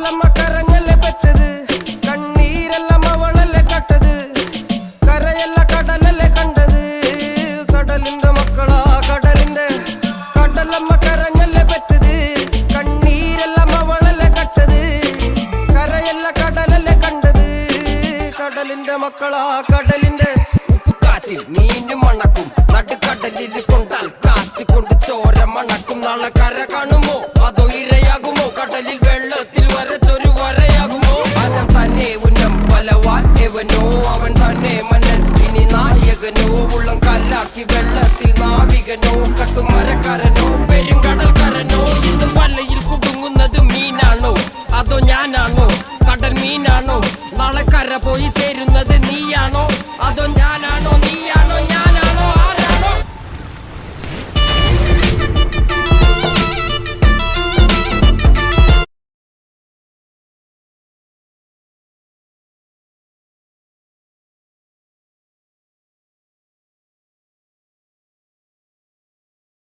കടലമ്മ കരഞ്ഞല്ലേ പറ്റത് കണ്ണീരെല്ലാം അവളല്ലേ കട്ടത് കരയല്ല കടലല്ലേ കണ്ടത് കടലിന്റെ മക്കളാ കടലിന്റെ കടലമ്മ കരഞ്ഞല്ലേ പറ്റത് കണ്ണീരെല്ലാം അവളല്ലേ കട്ടത് കരയല്ല കടലല്ലേ കണ്ടത് കടലിന്റെ മക്കളാ കടലിന്റെ ഉപ്പുകാറ്റിൽ മീനും മണക്കും നടുക്കടലിൽ കൊണ്ടാൽ കാറ്റ് കൊണ്ട് ചോര മണക്കും നാളെ കര കാണുമോ അതോ ഇരയാകുമോ കടലിൽ വെള്ളത്തിൽ വരച്ചൊരു വരയാകുമോ അനം തന്നെ ഉന്നം ബലവാൻ എവനോ അവൻ തന്നെ മന്നൻ ഇനി നായകനോ ഉള്ളം കല്ലാക്കി വെള്ളത്തിൽ നാവികനോ കട്ടുമരക്കാരനോ പെരുങ്കടൽക്കാരനോ ഇന്ന് വലയിൽ കുടുങ്ങുന്നത് മീനാണോ അതോ ഞാനാണോ കടൽ മീനാണോ നാളെ കര പോയി ചേരുന്നത് നീയാണോ അതോ ഞാനാണോ നീയാണോ